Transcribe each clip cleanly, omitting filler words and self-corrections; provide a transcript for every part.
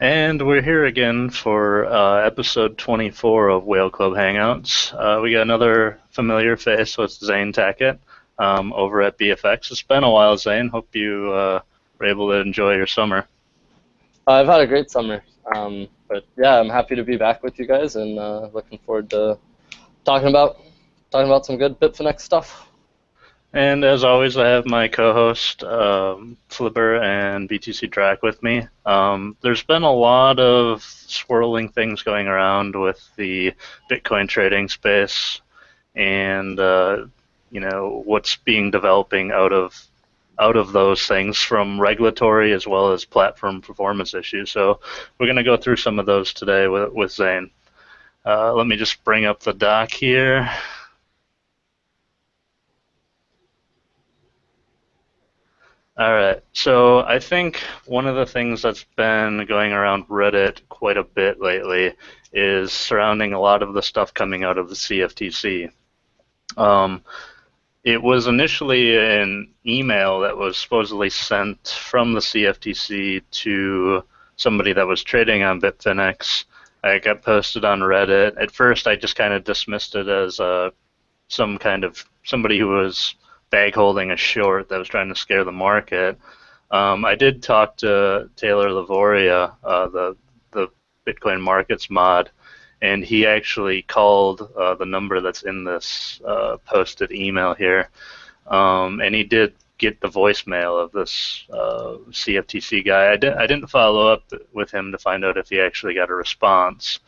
And we're here again for episode 24 of Whale Club Hangouts. We got another familiar face, so it's Zane Tackett over at BFX. It's been a while, Zane. Hope you were able to enjoy your summer. I've had a great summer, but yeah, I'm happy to be back with you guys, and looking forward to talking about some good BitFinex stuff. And as always, I have my co-host Flipper and BTC Drac with me. There's been a lot of swirling things going around with the Bitcoin trading space, and what's being developing out of those things from regulatory as well as platform performance issues. So we're going to go through some of those today with Zane. Let me just bring up the doc here. All right, so I think one of the things that's been going around Reddit quite a bit lately is surrounding a lot of the stuff coming out of the CFTC. It was initially an email that was supposedly sent from the CFTC to somebody that was trading on BitFinex. It got posted on Reddit. At first, I just kind of dismissed it as somebody who was bag holding a short that was trying to scare the market. I did talk to Taylor Lavoria, the Bitcoin markets mod, and he actually called the number that's in this posted email here, and he did get the voicemail of this CFTC guy. I didn't follow up with him to find out if he actually got a response,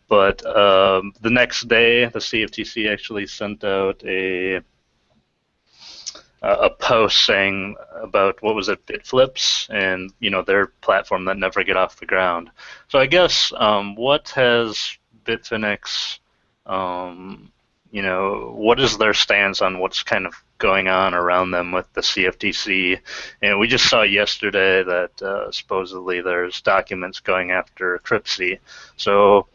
but the next day the CFTC actually sent out a post saying about, what was it, Bitflips, and their platform that never get off the ground. So I guess what has Bitfinex, what is their stance on what's kind of going on around them with the CFTC? And we just saw yesterday that supposedly there's documents going after Cryptsy. So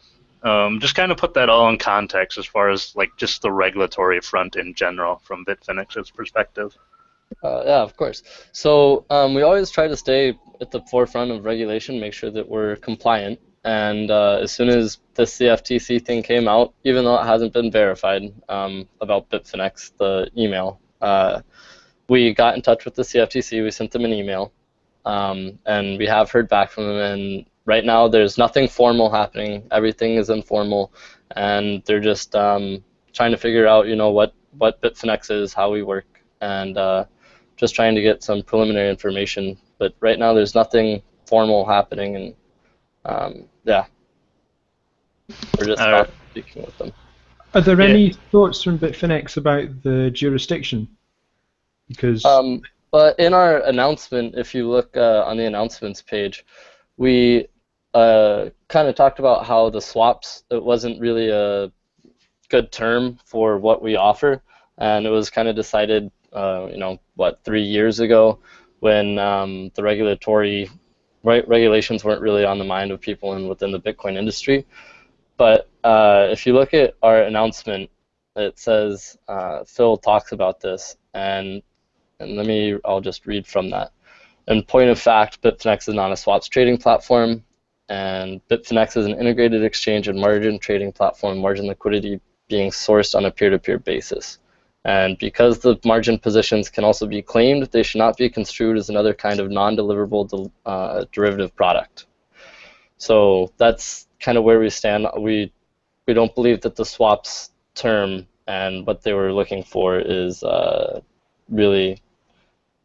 just kind of put that all in context as far as like just the regulatory front in general from Bitfinex's perspective. Yeah, of course. So we always try to stay at the forefront of regulation, make sure that we're compliant. And as soon as the CFTC thing came out, even though it hasn't been verified about Bitfinex, the email, we got in touch with the CFTC. We sent them an email, and we have heard back from them. And right now, there's nothing formal happening. Everything is informal, and they're just trying to figure out, what Bitfinex is, how we work, and just trying to get some preliminary information. But right now, there's nothing formal happening, and yeah, we're just speaking with them. Are there any thoughts from Bitfinex about the jurisdiction? Because but in our announcement, if you look on the announcements page, we kind of talked about how the swaps, it wasn't really a good term for what we offer, and it was kind of decided 3 years ago, when the regulations weren't really on the mind of people within the Bitcoin industry. But if you look at our announcement, it says, Phil talks about this, and I'll just read from that. In point of fact, Bitfinex is not a swaps trading platform, and Bitfinex is an integrated exchange and margin trading platform, margin liquidity being sourced on a peer-to-peer basis. And because the margin positions can also be claimed, they should not be construed as another kind of non-deliverable derivative product. So that's kind of where we stand. We don't believe that the swaps term and what they were looking for is really,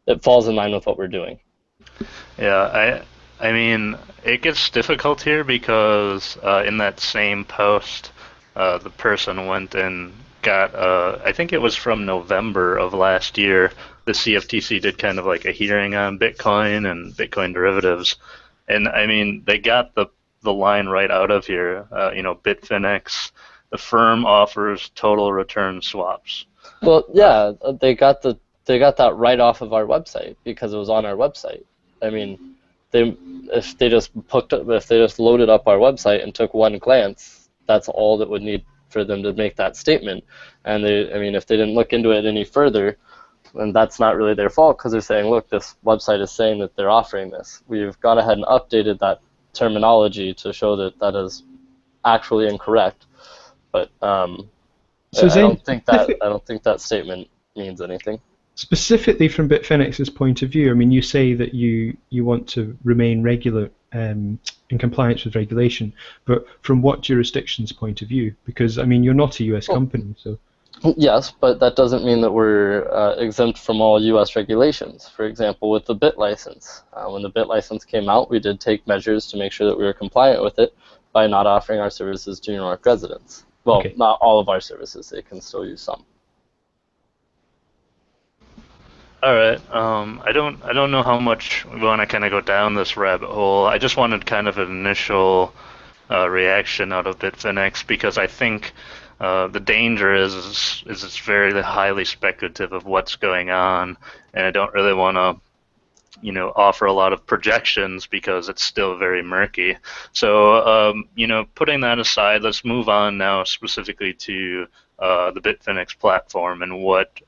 it falls in line with what we're doing. Yeah, I mean, it gets difficult here because in that same post, the person went and got, I think it was from November of last year, the CFTC did kind of like a hearing on Bitcoin and Bitcoin derivatives. And I mean, they got the line right out of here. Bitfinex, the firm offers total return swaps. Well, yeah, they got that right off of our website because it was on our website. I mean, if they just loaded up our website and took one glance, that's all that would need for them to make that statement. And if they didn't look into it any further, then that's not really their fault, because they're saying, look, this website is saying that they're offering this. We've gone ahead and updated that terminology to show that that is actually incorrect. But So I Zane, don't think that statement means anything. specifically from BitFinex's point of view, I mean, you say that you want to remain regular in compliance with regulation, but from what jurisdiction's point of view? Because I mean, you're not a US company, so. Yes, but that doesn't mean that we're exempt from all U.S. regulations. For example, with the BIT license. When the BIT license came out, we did take measures to make sure that we were compliant with it by not offering our services to New York residents. Well, Okay. not all of our services. They can still use some. All right. I don't know how much we want to kind of go down this rabbit hole. I just wanted kind of an initial reaction out of BitFinex because I think the danger is it's very highly speculative of what's going on, and I don't really want to offer a lot of projections because it's still very murky. So putting that aside, let's move on now specifically to the BitFinex platform and what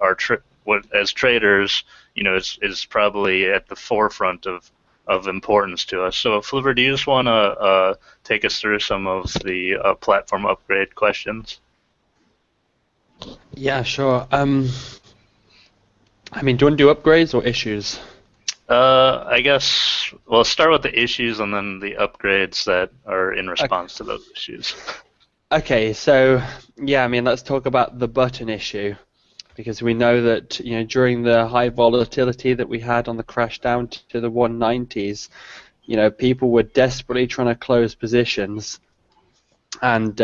what as traders is probably at the forefront of importance to us. So Flipper, do you just want to take us through some of the platform upgrade questions? Yeah, sure. I mean, do you want to do upgrades or issues? I guess we'll start with the issues and then the upgrades that are in response to those issues. Okay, so yeah, I mean, let's talk about the button issue, because we know that during the high volatility that we had on the crash down to the 190s, people were desperately trying to close positions, and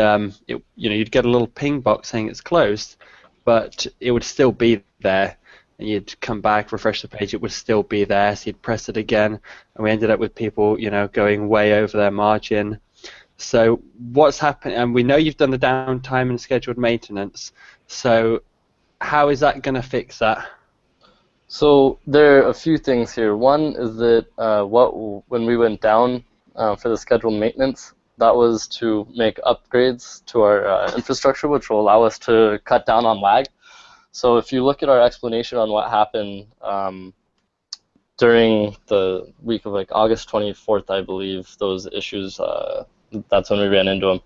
you'd get a little ping box saying it's closed, but it would still be there. And you'd come back, refresh the page, it would still be there, so you'd press it again, and we ended up with people, going way over their margin. So what's happened, and we know you've done the downtime and scheduled maintenance, so how is that going to fix that? So there are a few things here. One is that when we went down for the scheduled maintenance, that was to make upgrades to our infrastructure, which will allow us to cut down on lag. So if you look at our explanation on what happened during the week of August 24th, I believe, those issues, that's when we ran into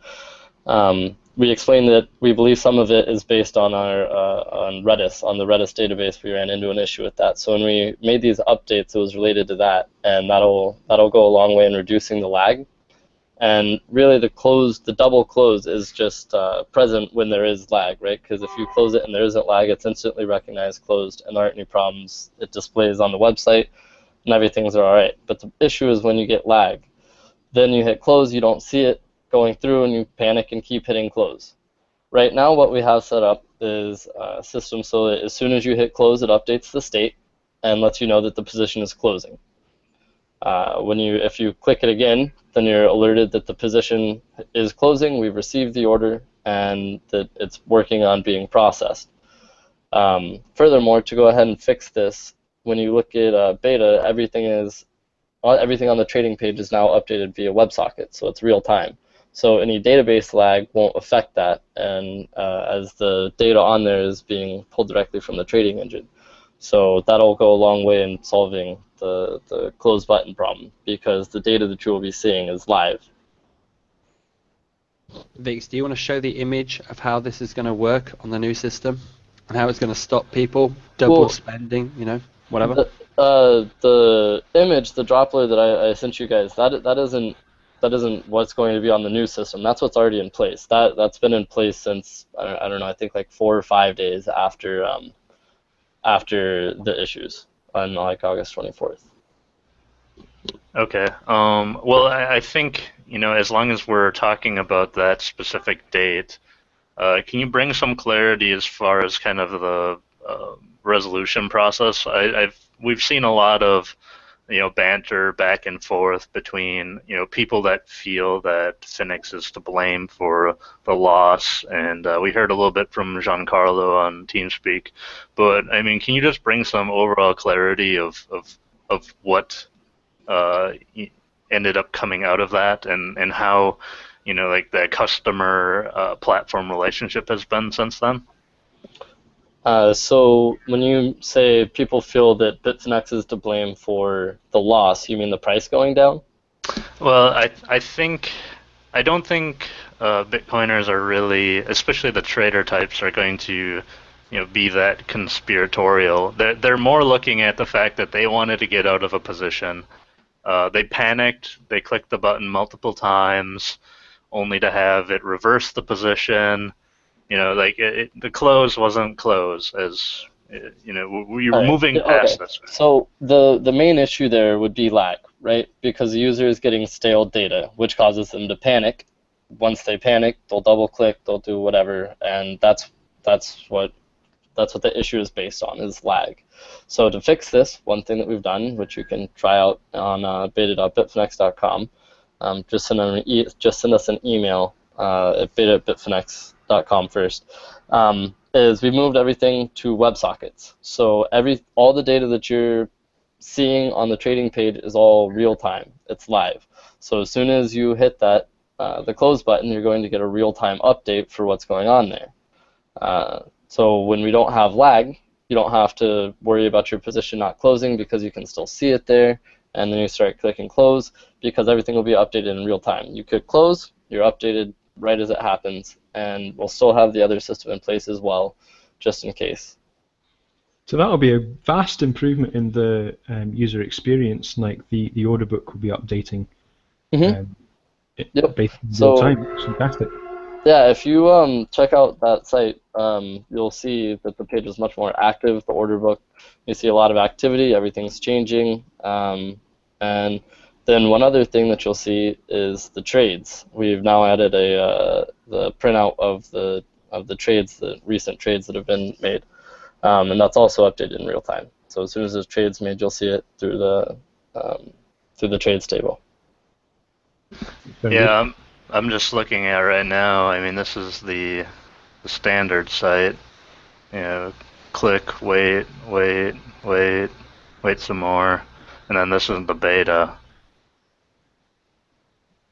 them. We explained that we believe some of it is based on on Redis, on the Redis database. We ran into an issue with that. So when we made these updates, it was related to that, and that'll go a long way in reducing the lag. And really, the double close is just present when there is lag, right? Because if you close it and there isn't lag, it's instantly recognized closed, and there aren't any problems. It displays on the website, and everything's all right. But the issue is when you get lag. Then you hit close, you don't see it going through, and you panic and keep hitting close. Right now, what we have set up is a system so that as soon as you hit close, it updates the state and lets you know that the position is closing. If you click it again, then you're alerted that the position is closing, we've received the order, and that it's working on being processed. Furthermore, to go ahead and fix this, when you look at beta, everything on the trading page is now updated via WebSocket, so it's real time. So any database lag won't affect that, and as the data on there is being pulled directly from the trading engine. So that'll go a long way in solving the close button problem, because the data that you will be seeing is live. Vix, do you want to show the image of how this is going to work on the new system and how it's going to stop people double spending, whatever? The image, the droplet that I sent you guys, that isn't what's going to be on the new system. That's what's already in place. That's been in place since I don't know. I think 4 or 5 days after the issues on August 24th. Okay. Well, I think as long as we're talking about that specific date, can you bring some clarity as far as kind of the resolution process? We've seen a lot of banter back and forth between people that feel that Finex is to blame for the loss, and we heard a little bit from Giancarlo on TeamSpeak. But I mean, can you just bring some overall clarity of what ended up coming out of that, and how the customer platform relationship has been since then? So when you say people feel that BitFinex is to blame for the loss, you mean the price going down? Well, I don't think Bitcoiners are really, especially the trader types, are going to, be that conspiratorial. They're more looking at the fact that they wanted to get out of a position. They panicked. They clicked the button multiple times, only to have it reverse the position. Like the close wasn't close, as we All were right. moving Okay. past this. So the main issue there would be lag, right? Because the user is getting stale data, which causes them to panic. Once they panic, they'll double click, they'll do whatever, and that's what the issue is based on, is lag. So to fix this, one thing that we've done, which you can try out on beta.bitfinex.com, just send us an email at beta@bitfinex.com first. Is we moved everything to WebSockets. So all the data that you're seeing on the trading page is all real time. It's live. So as soon as you hit the close button, you're going to get a real time update for what's going on there. So when we don't have lag, you don't have to worry about your position not closing because you can still see it there, and then you start clicking close because everything will be updated in real time. You could close, you're updated right as it happens, and we'll still have the other system in place as well, just in case. So that'll be a vast improvement in the user experience. Like the order book will be updating Mm-hmm. Yep. based in real So time. It's fantastic. yeah, if you check out that site, you'll see that the page is much more active. The order book, you see a lot of activity. Everything's changing, and then one other thing that you'll see is the trades. We've now added the printout of the trades, the recent trades that have been made, and that's also updated in real time. So as soon as the trade's made, you'll see it through the trades table. Very good. Yeah, I'm just looking at it right now. I mean, this is the standard site. Click, wait, wait, wait, wait some more, and then this is the beta.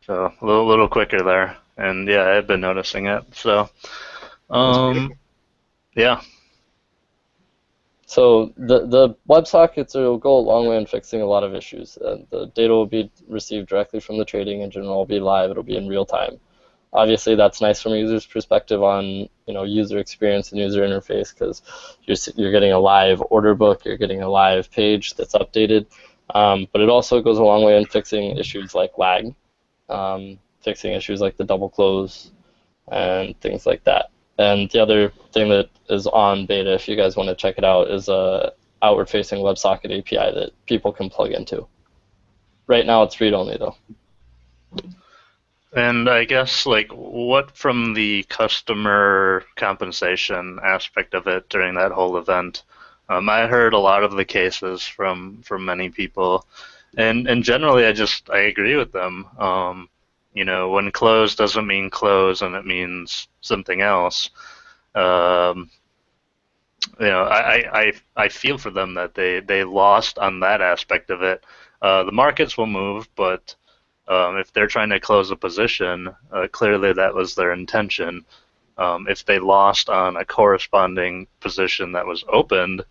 So a little quicker there, and yeah, I've been noticing it. So, That's beautiful. yeah, So the WebSockets will go a long way in fixing a lot of issues. The data will be received directly from the trading engine. It'll be live. It'll be in real time. Obviously, that's nice from a user's perspective on user experience and user interface because you're getting a live order book. You're getting a live page that's updated. But it also goes a long way in fixing issues like lag, fixing issues like the double close, and things like that. And the other thing that is on beta, if you guys want to check it out, is a outward-facing WebSocket API that people can plug into. Right now, it's read-only though. and I guess like what from the customer compensation aspect of it during that whole event. I heard a lot of the cases from many people, and generally I agree with them. When close doesn't mean close, and it means something else. Um, I feel for them that they lost on that aspect of it. The markets will move, but if they're trying to close a position, clearly that was their intention. If they lost on a corresponding position that was opened,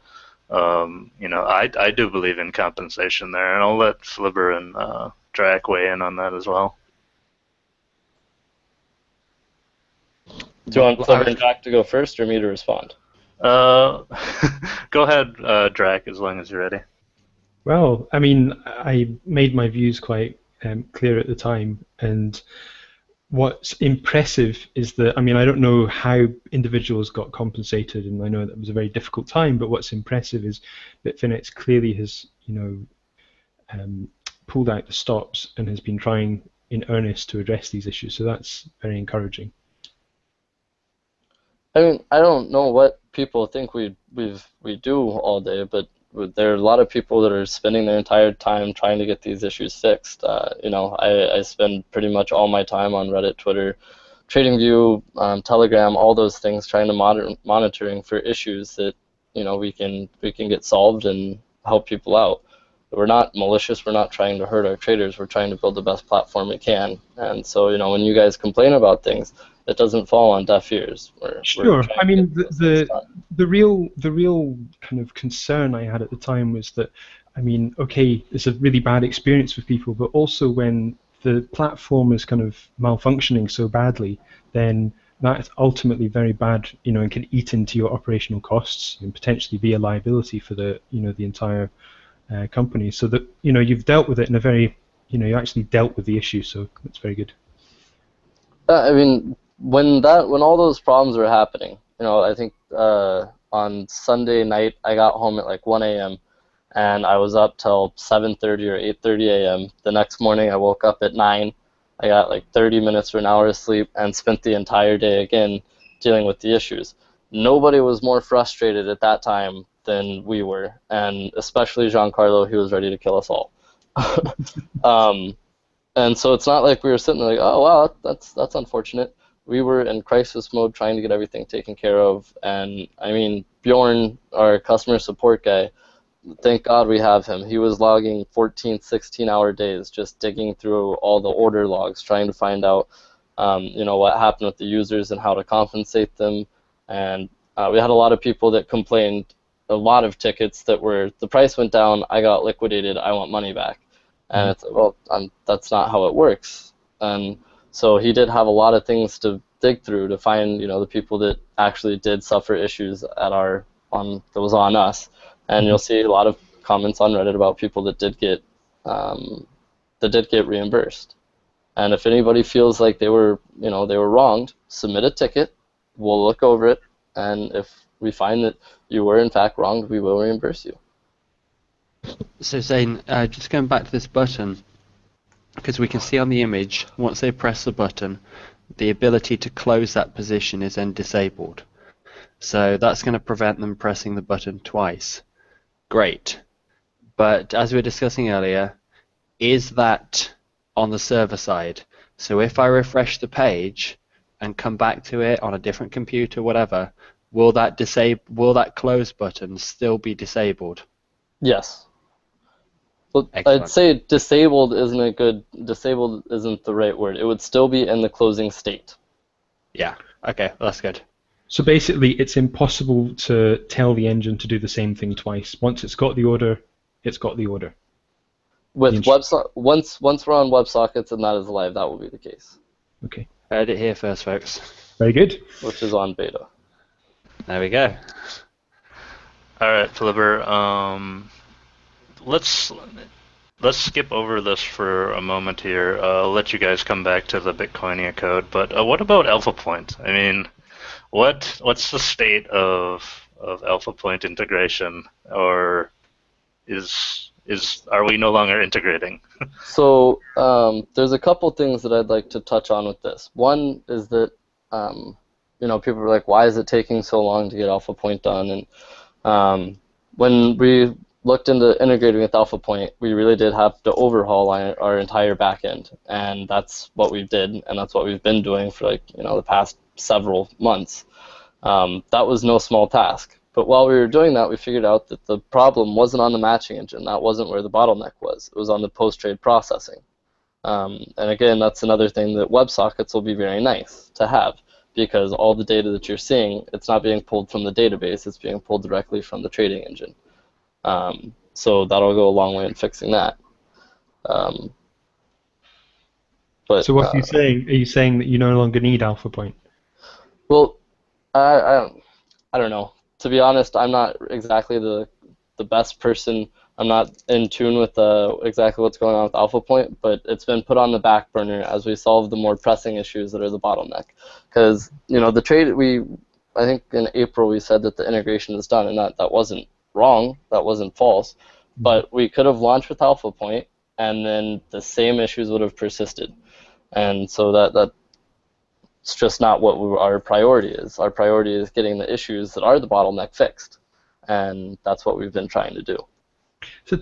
I do believe in compensation there, and I'll let Flibber and Drac weigh in on that as well. Do you want Flipper and Jack to go first or me to respond? Uh, Go ahead, Drac, as long as you're ready. Well, I mean, I made my views quite clear at the time, and what's impressive is that, I mean, I don't know how individuals got compensated, and I know that was a very difficult time, but what's impressive is that Bitfinex clearly has, pulled out the stops and has been trying in earnest to address these issues. So that's very encouraging. I mean, I don't know what people think we do all day, but there are a lot of people that are spending their entire time trying to get these issues fixed. I spend pretty much all my time on Reddit, Twitter, TradingView, Telegram, all those things, trying to monitoring for issues that we can get solved and help people out. We're not malicious. We're not trying to hurt our traders. We're trying to build the best platform we can. And so when you guys complain about things, it doesn't fall on deaf ears. Sure. I mean, the the real kind of concern I had at the time was that, I mean, okay, it's a really bad experience for people, but also when the platform is kind of malfunctioning so badly, then that's ultimately very bad, and can eat into your operational costs and potentially be a liability for the entire company. So that you've dealt with it in a very, you actually dealt with the issue. So that's very good. I mean, when all those problems were happening, I think on Sunday night I got home at like 1 a.m. and I was up till 7:30 or 8:30 a.m. The next morning I woke up at 9. I got like 30 minutes or an hour of sleep and spent the entire day again dealing with the issues. Nobody was more frustrated at that time than we were, and especially Giancarlo, he was ready to kill us all. And so it's not like we were sitting there like, oh wow, that's unfortunate. We were in crisis mode trying to get everything taken care of, and I mean, Bjorn, our customer support guy, thank God we have him. He was logging 14, 16-hour days just digging through all the order logs, trying to find out what happened with the users and how to compensate them. And we had a lot of people that complained, a lot of tickets that were, the price went down, I got liquidated, I want money back. And it's, well, that's not how it works. And so he did have a lot of things to dig through to find, the people that actually did suffer issues that was on us. And you'll see a lot of comments on Reddit about people that did get reimbursed. And if anybody feels like they were wronged, submit a ticket. We'll look over it, and if we find that you were in fact wronged, we will reimburse you. So Zane, just going back to this button, because we can see on the image, once they press the button, the ability to close that position is then disabled. So that's going to prevent them pressing the button twice. Great. But as we were discussing earlier, is that on the server side? So if I refresh the page and come back to it on a different computer, whatever, will that close button still be disabled? Yes. Well, Excellent. I'd say disabled isn't the right word. It would still be in the closing state. Yeah. Okay, well, that's good. So basically, it's impossible to tell the engine to do the same thing twice. Once it's got the order, it's got the order. With once we're on WebSockets and that is live, that will be the case. Okay. Heard it here first, folks. Very good. Which is on beta. There we go. All right, Flipper. Let's skip over this for a moment here. I'll let you guys come back to the Bitcoinia code. But what about Alpha Point? I mean, what's the state of Alpha Point integration, or are we no longer integrating? So there's a couple things that I'd like to touch on with this. One is that people are like, why is it taking so long to get Alpha Point done? And when we looked into integrating with Alpha Point, we really did have to overhaul our entire backend, and that's what we did, and that's what we've been doing for the past several months. That was no small task. But while we were doing that, we figured out that the problem wasn't on the matching engine. That wasn't where the bottleneck was. It was on the post-trade processing. And again, that's another thing that WebSockets will be very nice to have, because all the data that you're seeing, it's not being pulled from the database. It's being pulled directly from the trading engine. So that'll go a long way in fixing that. So what are you saying? Are you saying that you no longer need Alpha Point? Well, I don't know. To be honest, I'm not exactly the best person. I'm not in tune with exactly what's going on with Alpha Point, but it's been put on the back burner as we solve the more pressing issues that are the bottleneck. Because the trade, I think in April we said that the integration is done, and that wasn't wrong, that wasn't false, but we could have launched with Alpha Point, and then the same issues would have persisted, and so that's just not what our priority is. Our priority is getting the issues that are the bottleneck fixed, and that's what we've been trying to do. So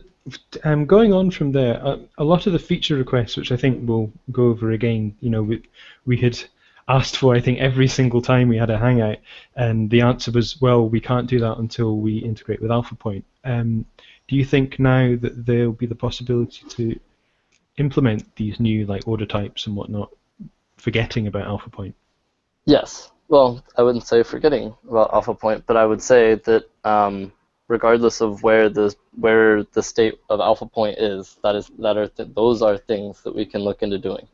going on from there, a lot of the feature requests, which I think we'll go over again, we had asked for, I think, every single time we had a Hangout, and the answer was, well, we can't do that until we integrate with Alpha Point. Do you think now that there'll be the possibility to implement these new order types and whatnot, forgetting about Alpha Point? Yes. Well, I wouldn't say forgetting about alpha point, but I would say that regardless of where the state of alpha point is, those are things that we can look into doing.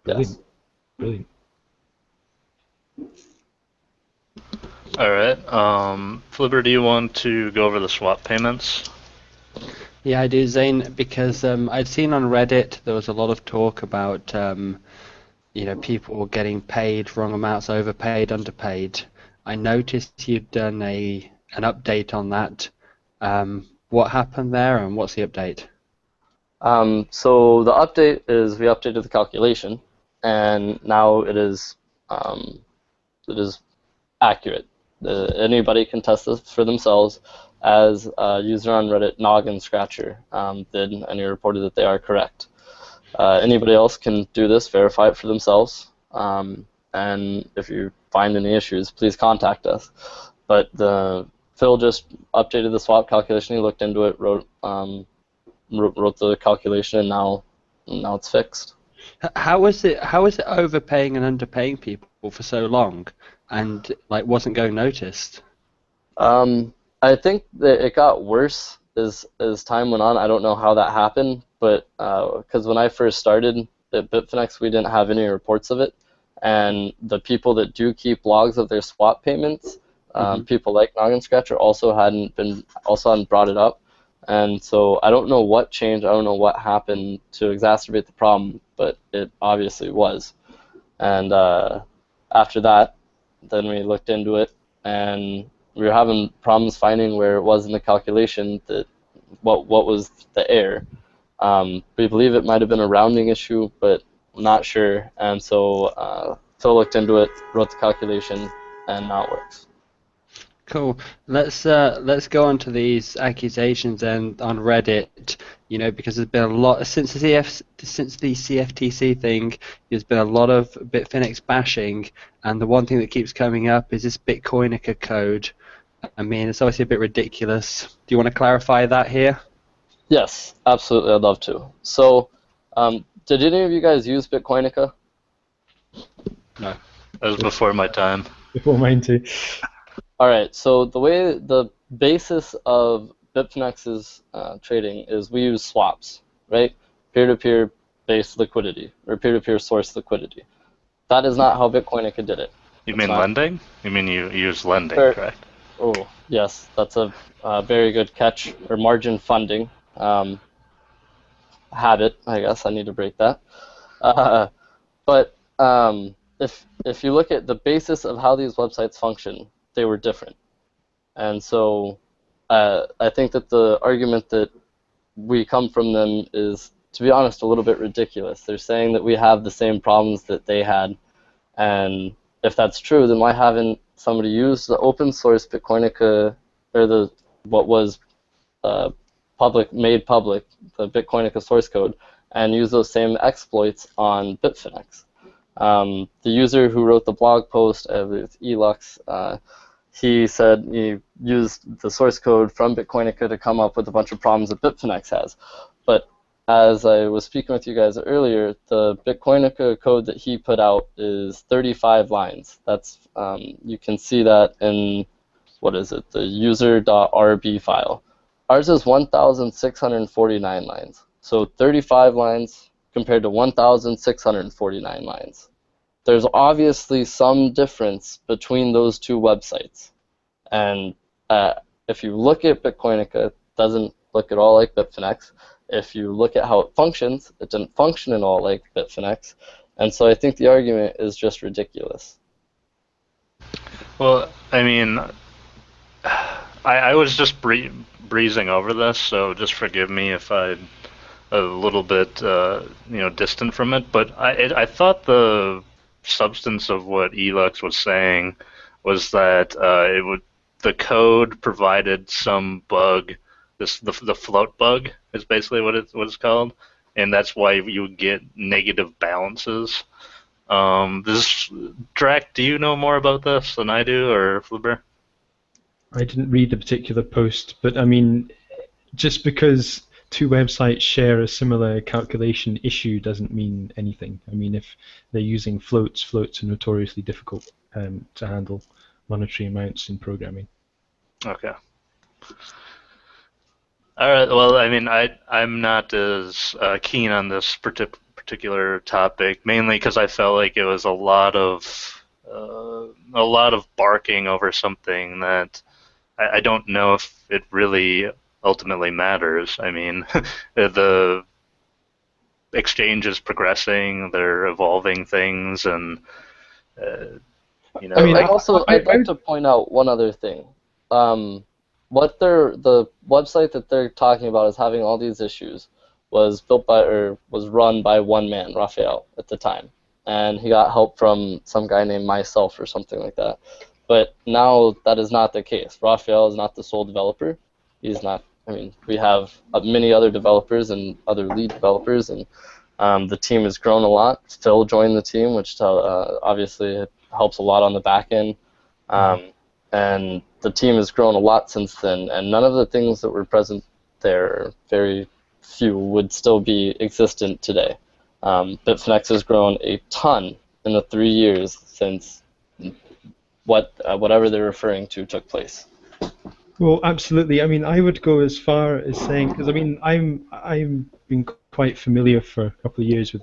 Brilliant. Yes. Brilliant. All right. Flipper, do you want to go over the swap payments? Yeah, I do, Zane, because I'd seen on Reddit there was a lot of talk about people getting paid wrong amounts, overpaid, underpaid. I noticed you'd done an update on that. What happened there, and what's the update? So the update is we updated the calculation, and now it is accurate. Anybody can test this for themselves, as a user on Reddit, Noggin Scratcher, did, and he reported that they are correct. Anybody else can do this, verify it for themselves, and if you find any issues, please contact us. But Phil just updated the swap calculation. He looked into it, wrote the calculation, and now it's fixed. How is it overpaying and underpaying people for so long, and wasn't going noticed? I think that it got worse as time went on. I don't know how that happened, but because when I first started at BitFinex, we didn't have any reports of it, and the people that do keep logs of their swap payments, people like Noggin Scratcher, also hadn't brought it up, and so I don't know what changed. I don't know what happened to exacerbate the problem, but it obviously was. And after that, then we looked into it, and we were having problems finding where it was in the calculation that what was the error. We believe it might have been a rounding issue, but not sure. And so Phil looked into it, wrote the calculation, and now it works. Cool. Let's go on to these accusations and on Reddit. Because there's been a lot since the CFTC thing. There's been a lot of BitFinex bashing, and the one thing that keeps coming up is this Bitcoinica code. I mean, it's obviously a bit ridiculous. Do you want to clarify that here? Yes, absolutely. I'd love to. So, did any of you guys use Bitcoinica? No. That was before my time. Before mine too. All right. So the basis of BitFinex's trading is we use swaps, right? Peer-to-peer based liquidity, or peer-to-peer source liquidity. That is not how Bitcoinica did it. You mean lending? You mean you use lending, correct? Oh, yes. That's a very good catch, or margin funding. Habit, I guess. I need to break that. But if you look at the basis of how these websites function, they were different. And so I think that the argument that we come from them is, to be honest, a little bit ridiculous. They're saying that we have the same problems that they had, and if that's true, then why haven't somebody used the open source Bitcoinica, or what was made public, the Bitcoinica source code, and use those same exploits on BitFinex? The user who wrote the blog post with Elux, he said he used the source code from Bitcoinica to come up with a bunch of problems that BitFinex has. But as I was speaking with you guys earlier, the Bitcoinica code that he put out is 35 lines. That's you can see that in, what is it, the user.rb file. Ours is 1,649 lines. So 35 lines compared to 1,649 lines. There's obviously some difference between those two websites. And if you look at Bitcoinica, it doesn't look at all like Bitfinex. If you look at how it functions, it doesn't function at all like Bitfinex. And so I think the argument is just ridiculous. Well, I mean, I was just breezing over this, so just forgive me if I'm a little bit distant from it. But I thought the substance of what Elux was saying was that the code provided some bug. The float bug is basically what it's called, and that's why you would get negative balances. Drac, do you know more about this than I do, or Flubber? I didn't read the particular post, but I mean, just because two websites share a similar calculation issue doesn't mean anything. I mean, if they're using floats are notoriously difficult. to handle monetary amounts in programming. Okay. All right. Well, I mean, I'm not as keen on this particular topic, mainly because I felt like it was a lot of barking over something that I don't know if it really ultimately matters. I mean, the exchange is progressing, they're evolving things, and you I know, mean, like I'd like to point out one other thing. The website that they're talking about is having all these issues was built by or was run by one man, Raphael, at the time, and he got help from some guy named Myself or something like that. But now that is not the case. Raphael is not the sole developer. He's not. I mean, we have many other developers and other lead developers, and the team has grown a lot. Phil joined the team, which obviously helps a lot on the back end. And the team has grown a lot since then, and none of the things that were present there, very few, would still be existent today. BitFinex has grown a ton in the 3 years since whatever they're referring to took place. well, absolutely. I mean, I would go as far as saying, because I mean, I'm been quite familiar for a couple of years with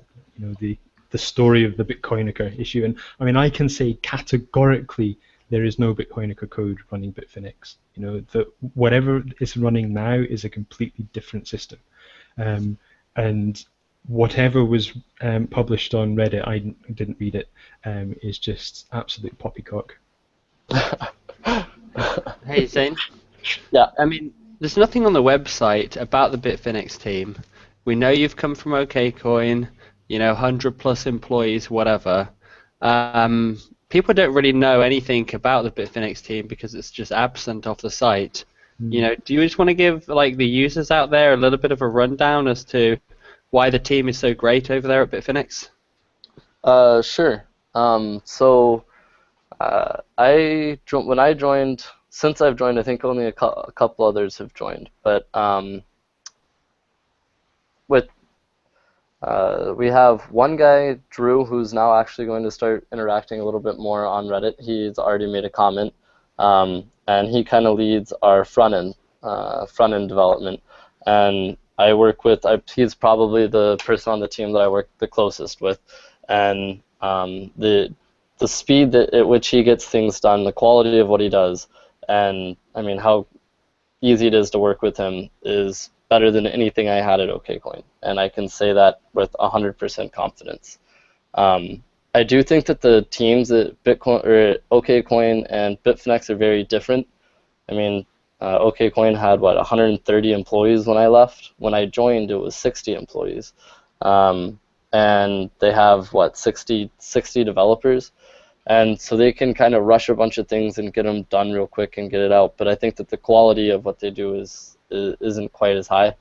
the story of the Bitcoiniker issue, and I mean, I can say categorically there is no Bitcoiniker code running BitFinex. That whatever is running now is a completely different system, and whatever was published on Reddit, I didn't read it, is just absolute poppycock. Hey, Zane. Yeah. I mean, there's nothing on the website about the BitFinex team. We know you've come from OKCoin, 100 plus employees, whatever. People don't really know anything about the BitFinex team because it's just absent off the site. Do you just want to give like the users out there a little bit of a rundown as to why the team is so great over there at BitFinex? Sure. When I joined, since I've joined, I think only a couple others have joined. But we have one guy, Drew, who's now actually going to start interacting a little bit more on Reddit. He's already made a comment, and he kind of leads our front end development. And I work with. He's probably the person on the team that I work the closest with, and the speed at which he gets things done, the quality of what he does, and I mean how easy it is to work with him is better than anything I had at OKCoin, and I can say that with 100% confidence. I do think that the teams at Bitcoin or OKCoin and BitFinex are very different. I mean, OKCoin had 130 employees when I left. When I joined, it was 60 employees, and they have 60 developers. And so they can kind of rush a bunch of things and get them done real quick and get it out. But I think that the quality of what they do isn't quite as high.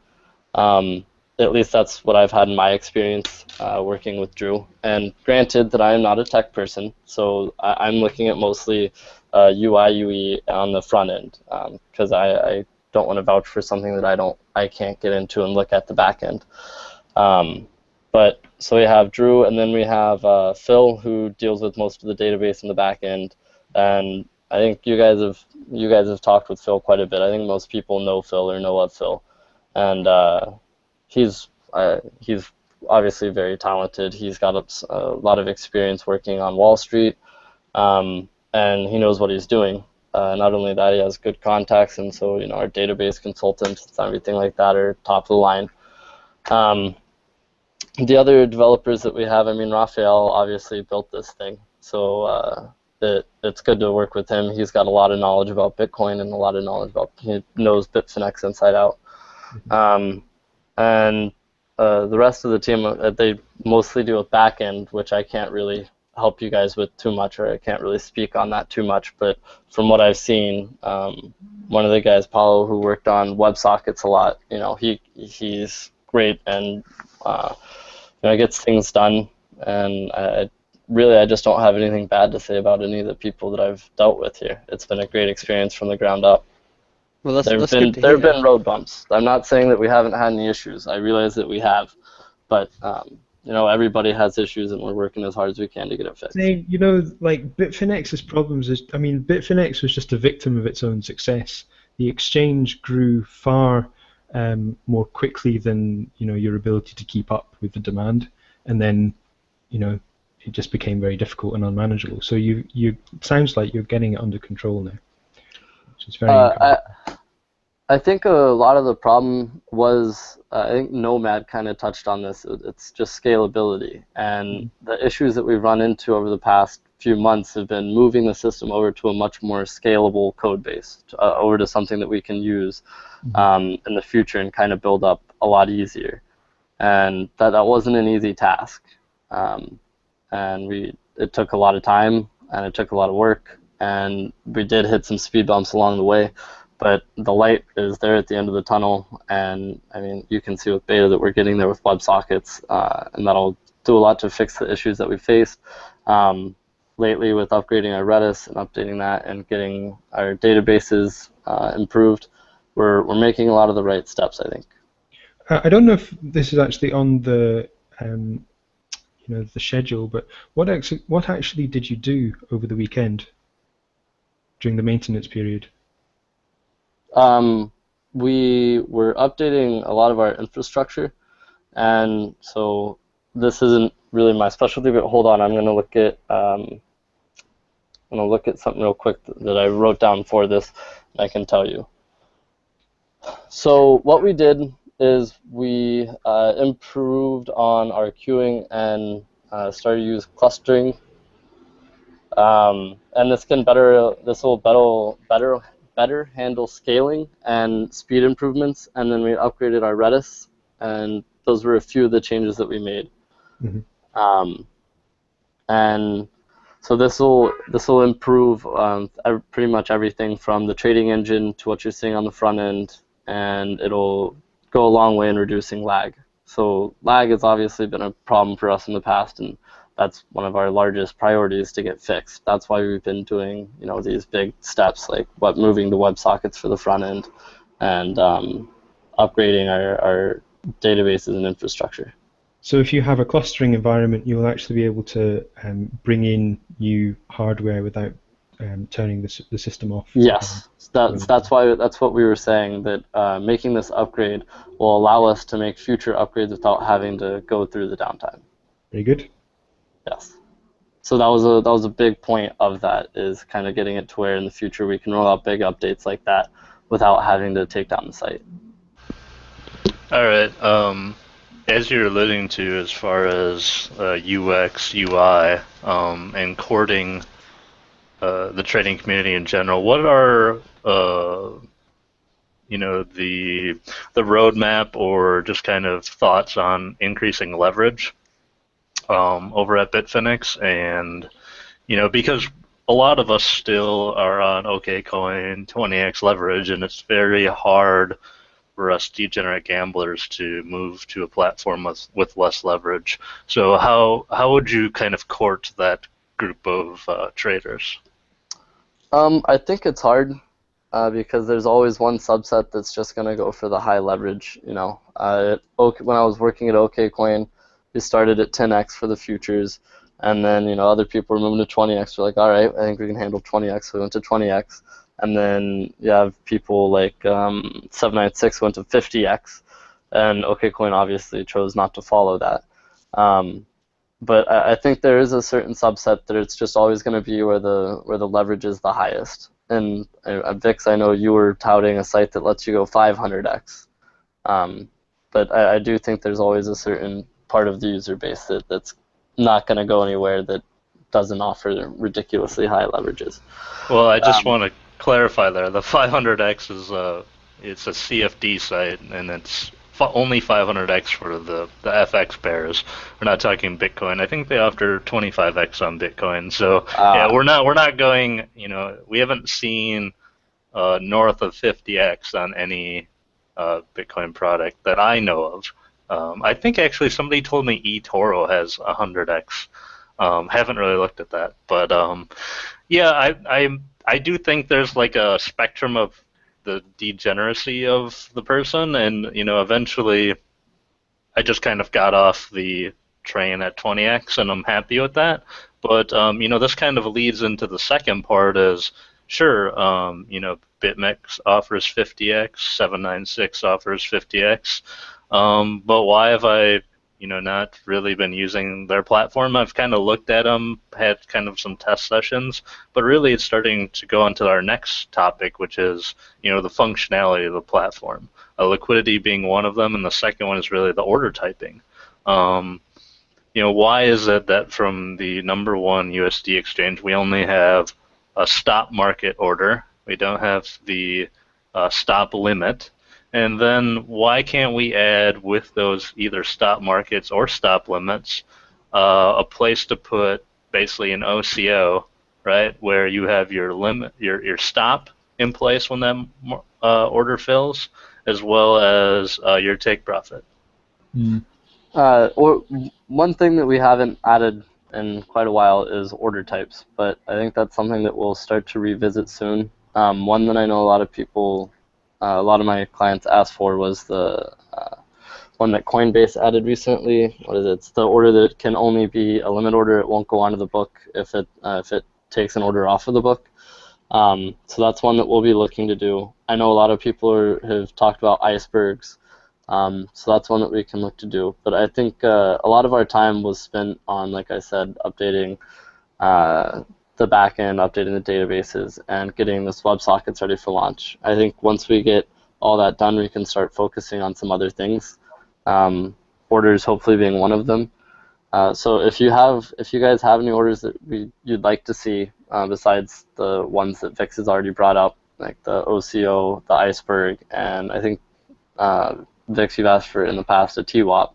At least that's what I've had in my experience working with Drew. And granted that I am not a tech person, so I'm looking at mostly UI, UE on the front end because I don't want to vouch for something that I can't get into and look at the back end. But so we have Drew, and then we have Phil, who deals with most of the database in the back end. And I think you guys have talked with Phil quite a bit. I think most people know Phil or know of Phil, and he's obviously very talented. He's got a lot of experience working on Wall Street, and he knows what he's doing. Not only that, he has good contacts, and so our database consultants and everything like that are top of the line. The other developers that we have, I mean, Raphael obviously built this thing, so it's good to work with him. He's got a lot of knowledge about Bitcoin and a lot of knowledge he knows BitFinex inside out. And the rest of the team, they mostly do a back end, which I can't really help you guys with too much, or I can't really speak on that too much. But from what I've seen, one of the guys, Paulo, who worked on WebSockets a lot, he's great and gets things done. And I just don't have anything bad to say about any of the people that I've dealt with here. It's been a great experience from the ground up. Well, there have been road bumps. I'm not saying that we haven't had any issues. I realize that we have, but everybody has issues, and we're working as hard as we can to get it fixed. Zane, like Bitfinex's problems is, I mean, Bitfinex was just a victim of its own success. The exchange grew far more quickly than your ability to keep up with the demand, and then it just became very difficult and unmanageable. So you sounds like you're getting it under control now, which is very encouraging. I think a lot of the problem was, I think Nomad kind of touched on this, it's just scalability. And the issues that we've run into over the past few months have been moving the system over to a much more scalable code base, over to something that we can use in the future and kind of build up a lot easier. And that wasn't an easy task. And it took a lot of time, and it took a lot of work, and we did hit some speed bumps along the way. But the light is there at the end of the tunnel, and I mean, you can see with beta that we're getting there with WebSockets, and that'll do a lot to fix the issues that we faced. Lately, with upgrading our Redis and updating that and getting our databases improved, we're making a lot of the right steps, I think. I don't know if this is actually on the the schedule, but what actually did you do over the weekend during the maintenance period? We were updating a lot of our infrastructure, and so this isn't really my specialty, but hold on, I'm going to look at something real quick that I wrote down for this, and I can tell you. So what we did is we improved on our queuing and started to use clustering, and this will better handle scaling and speed improvements, and then we upgraded our Redis, and those were a few of the changes that we made. And so this will improve pretty much everything from the trading engine to what you're seeing on the front end, and it'll go a long way in reducing lag. So lag has obviously been a problem for us in the past, and that's one of our largest priorities to get fixed. That's why we've been doing, these big steps like moving to WebSockets for the front end and upgrading our databases and infrastructure. So if you have a clustering environment, you will actually be able to bring in new hardware without turning the system off. Yes, that's what we were saying, that making this upgrade will allow us to make future upgrades without having to go through the downtime. Very good. Yes. So that was a big point of that, is kind of getting it to where in the future we can roll out big updates like that without having to take down the site. All right. As you're alluding to, as far as UX, UI, and courting the trading community in general, what are the roadmap or just kind of thoughts on increasing leverage over at Bitfinex? And because a lot of us still are on OKCoin 20x leverage, and it's very hard for us degenerate gamblers to move to a platform with less leverage. So how would you kind of court that group of traders? I think it's hard because there's always one subset that's just going to go for the high leverage. When I was working at OKCoin, we started at 10x for the futures, and then other people were moving to 20x. We're like, all right, I think we can handle 20x. So we went to 20x, and then you have people like 796 went to 50x, and OKCoin obviously chose not to follow that. But I think there is a certain subset that it's just always going to be where the leverage is the highest. And at VIX, I know you were touting a site that lets you go 500x. But I do think there's always a certain part of the user base that's not going to go anywhere that doesn't offer ridiculously high leverages. Well, I just want to clarify there. The 500x is it's a CFD site, and it's only 500x for the FX pairs. We're not talking Bitcoin. I think they offer 25x on Bitcoin. So yeah, we're not going. We haven't seen north of 50x on any Bitcoin product that I know of. I think actually somebody told me eToro has 100x. Haven't really looked at that, but yeah, I do think there's like a spectrum of the degeneracy of the person, and eventually I just kind of got off the train at 20x, and I'm happy with that. But this kind of leads into the second part is, sure, BitMEX offers 50x, 796 offers 50x, but why have I not really been using their platform? I've kind of looked at them, had kind of some test sessions, but really it's starting to go into our next topic, which is, the functionality of the platform. Liquidity being one of them, and the second one is really the order typing. Why is it that from the number one USD exchange, we only have a stop market order? We don't have the stop limit. And then why can't we add with those either stop markets or stop limits a place to put basically an OCO, right, where you have your limit, your stop in place when that order fills, as well as your take profit. Or one thing that we haven't added in quite a while is order types, but I think that's something that we'll start to revisit soon. One that I know a lot of my clients asked for was the one that Coinbase added recently. What is it? It's the order that can only be a limit order. It won't go onto the book if it takes an order off of the book. So that's one that we'll be looking to do. I know a lot of people have talked about icebergs, so that's one that we can look to do. But I think a lot of our time was spent on, like I said, updating the backend, updating the databases, and getting this WebSockets ready for launch. I think once we get all that done, we can start focusing on some other things. Orders hopefully being one of them. So if you guys have any orders that you'd like to see besides the ones that Vix has already brought up, like the OCO, the iceberg, and I think Vix, you've asked for in the past a TWAP.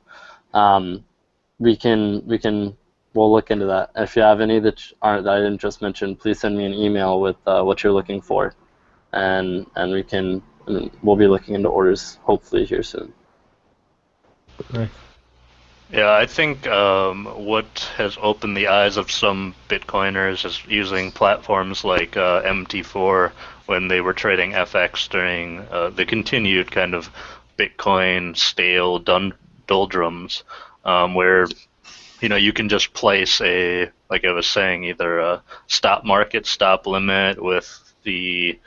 We'll look into that. If you have any that I didn't just mention, please send me an email with what you're looking for, and we'll be looking into orders hopefully here soon. Right. Yeah, I think what has opened the eyes of some Bitcoiners is using platforms like MT4 when they were trading FX during the continued kind of Bitcoin stale doldrums, where you can just place like I was saying, either a stop market, stop limit with the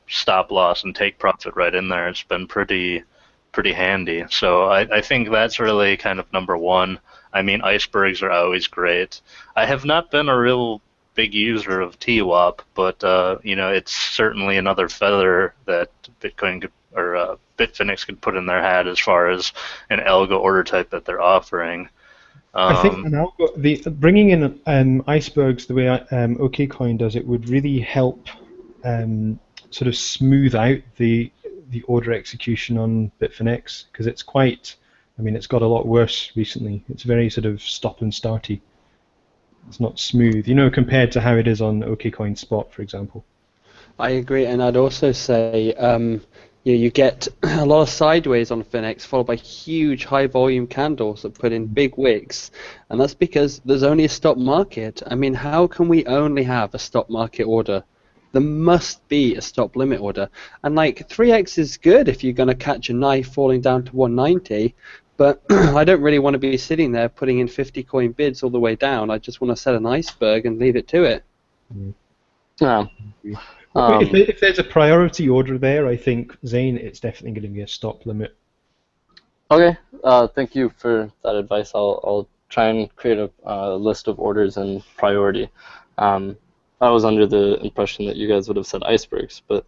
stop loss and take profit right in there. It's been pretty handy. So I think that's really kind of number one. I mean, icebergs are always great. I have not been a real big user of TWAP, but it's certainly another feather that Bitcoin could, or BitFinex could put in their hat as far as an algo order type that they're offering. I think bringing in icebergs the way OKCoin does it would really help sort of smooth out the order execution on BitFinex, because it's it's got a lot worse recently. It's very sort of stop and starty. It's not smooth, compared to how it is on OKCoin Spot, for example. I agree, and I'd also say you get a lot of sideways on Finex followed by huge high volume candles that put in big wicks, and that's because there's only a stop market. I mean, how can we only have a stop market order? There must be a stop limit order, and like 3x is good if you're going to catch a knife falling down to 190, but I don't really want to be sitting there putting in 50 coin bids all the way down. I just want to set an iceberg and leave it to it. Yeah. If there's a priority order there, I think, Zane, it's definitely going to be a stop limit. Okay, thank you for that advice. I'll try and create a list of orders in priority. I was under the impression that you guys would have said icebergs, but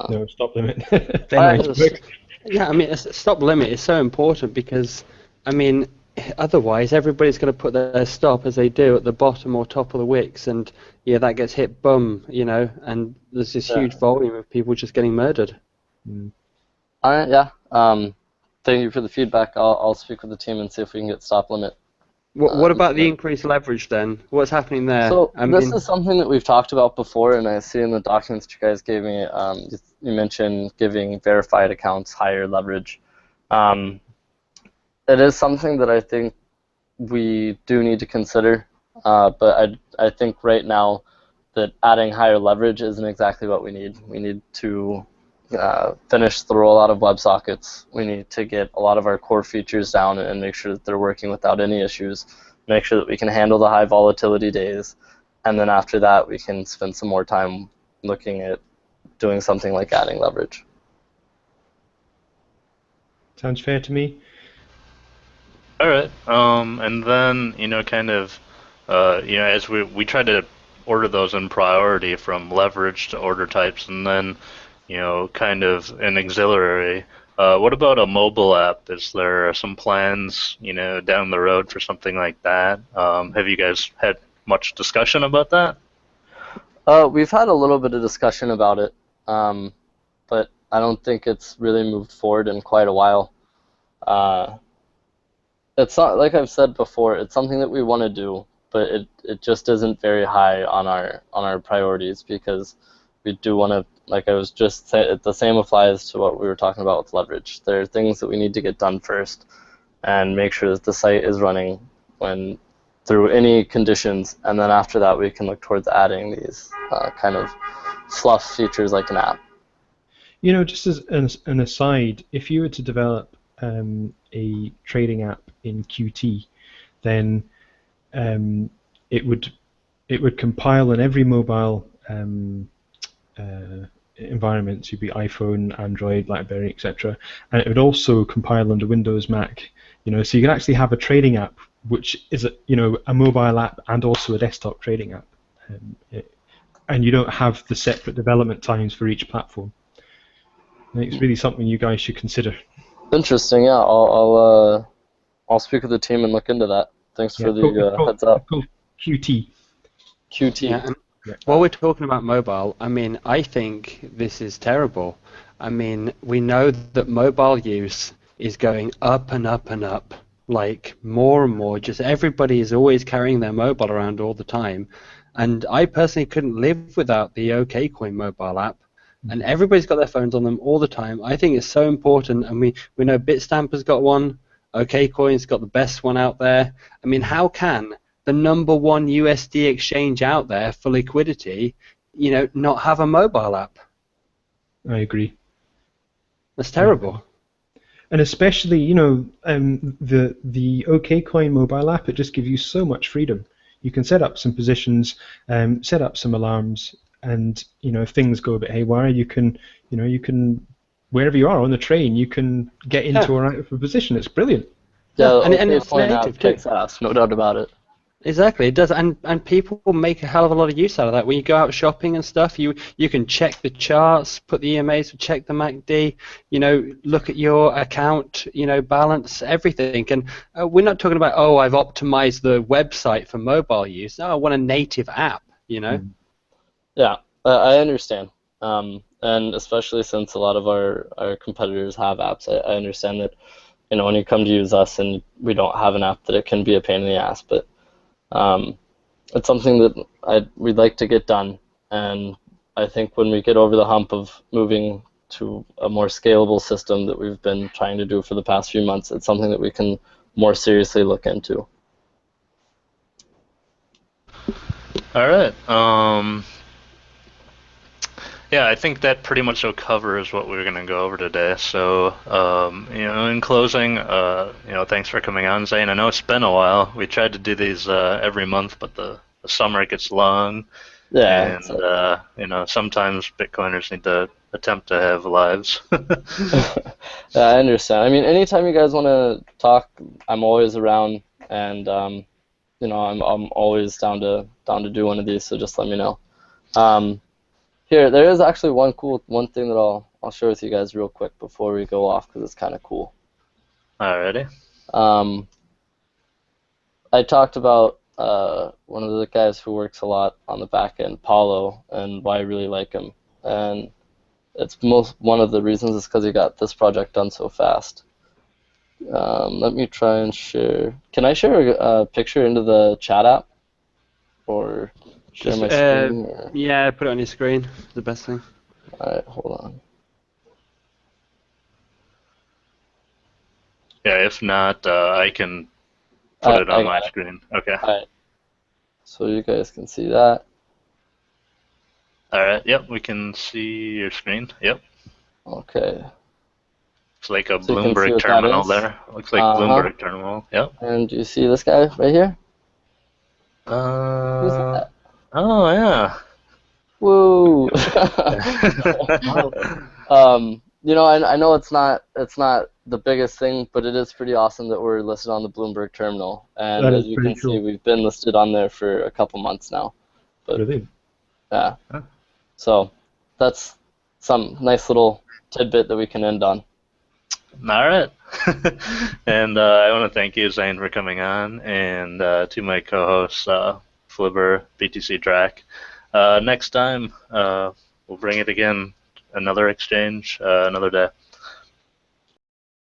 no, stop limit. Yeah, I mean, a stop limit is so important because, I mean, otherwise everybody's going to put their stop as they do at the bottom or top of the wicks, and that gets hit and there's this huge volume of people just getting murdered. All right, yeah. Thank you for the feedback. I'll speak with the team and see if we can get stop limit. What about the increased leverage then? What's happening there? So this is something that we've talked about before, and I see in the documents you guys gave me, you mentioned giving verified accounts higher leverage. It is something that I think we do need to consider, but I think right now that adding higher leverage isn't exactly what we need. We need to finish the rollout of WebSockets. We need to get a lot of our core features down and make sure that they're working without any issues. Make sure that we can handle the high volatility days. And then after that, we can spend some more time looking at doing something like adding leverage. Sounds fair to me. All right. And then, kind of, as we try to order those in priority from leverage to order types, and then, kind of an auxiliary. What about a mobile app? Is there some plans, down the road for something like that? Have you guys had much discussion about that? We've had a little bit of discussion about it, but I don't think it's really moved forward in quite a while. It's not, like I've said before, it's something that we want to do, but it just isn't very high on our priorities, because we do want to, like I was just saying, the same applies to what we were talking about with leverage. There are things that we need to get done first and make sure that the site is running through any conditions, and then after that we can look towards adding these kind of fluff features like an app. Just as an aside, if you were to develop a trading app in Qt, then it would compile on every mobile environment, so it'd be iPhone, Android, BlackBerry, etc. And it would also compile under Windows, Mac. So you can actually have a trading app which is a mobile app and also a desktop trading app, and you don't have the separate development times for each platform. I think it's really something you guys should consider. Interesting, yeah. I'll speak with the team and look into that. Thanks for the heads up. Qt. Qt. Yeah, and while we're talking about mobile, I mean, I think this is terrible. I mean, we know that mobile use is going up and up and up, like more and more. Just everybody is always carrying their mobile around all the time. And I personally couldn't live without the OKCoin mobile app. And everybody's got their phones on them all the time. I think it's so important, and we know Bitstamper's got one, OKCoin's got the best one out there. I mean, how can the #1 USD exchange out there for liquidity, not have a mobile app? I agree. That's terrible. And especially, the OKCoin mobile app, it just gives you so much freedom. You can set up some positions, set up some alarms, and if things go a bit haywire, you can wherever you are on the train, you can get into or out of a position. It's brilliant. Yeah, and the it's OKCoin app native too. kicks ass, no doubt about it. Exactly, it does, and people make a hell of a lot of use out of that. When you go out shopping and stuff, you can check the charts, put the EMAs, check the MACD, look at your account, balance, everything. And we're not talking about, I've optimized the website for mobile use. No, I want a native app, Yeah, I understand, and especially since a lot of our competitors have apps, I understand that, when you come to use us and we don't have an app, that it can be a pain in the ass, but it's something that we'd like to get done, and I think when we get over the hump of moving to a more scalable system that we've been trying to do for the past few months, it's something that we can more seriously look into. All right. Yeah, I think that pretty much covers what we're going to go over today. So, in closing, thanks for coming on, Zane. I know it's been a while. We tried to do these every month, but the summer gets long. Yeah. And, sometimes Bitcoiners need to attempt to have lives. Yeah, I understand. I mean, anytime you guys want to talk, I'm always around, and I'm always down to do one of these. So just let me know. Here, there is actually one thing that I'll share with you guys real quick before we go off, because it's kind of cool. Alrighty. I talked about one of the guys who works a lot on the back end, Paulo, and why I really like him. And it's one of the reasons is because he got this project done so fast. Let me try and share. Can I share a picture into the chat app? Or share my screen? Or? Yeah, put it on your screen. The best thing. Alright, hold on. Yeah, if not, I can put it on my screen. Okay. Alright. So you guys can see that. Alright, yep, we can see your screen. Yep. Okay. It's like a So you can see Bloomberg what that terminal is. there. Looks like Uh-huh. Bloomberg terminal. Yep. And you see this guy right here? Who's Uh, that? oh, yeah. Woo! I know it's not the biggest thing, but it is pretty awesome that we're listed on the Bloomberg terminal. And That as is you pretty can see, cool. we've been listed on there for a couple months now. But Brilliant. yeah, Huh. so that's some nice little tidbit that we can end on. All right. And I want to thank you, Zane, for coming on, and to my co-hosts, Flibber, BTC Drac. Next time, we'll bring it again, another exchange, another day.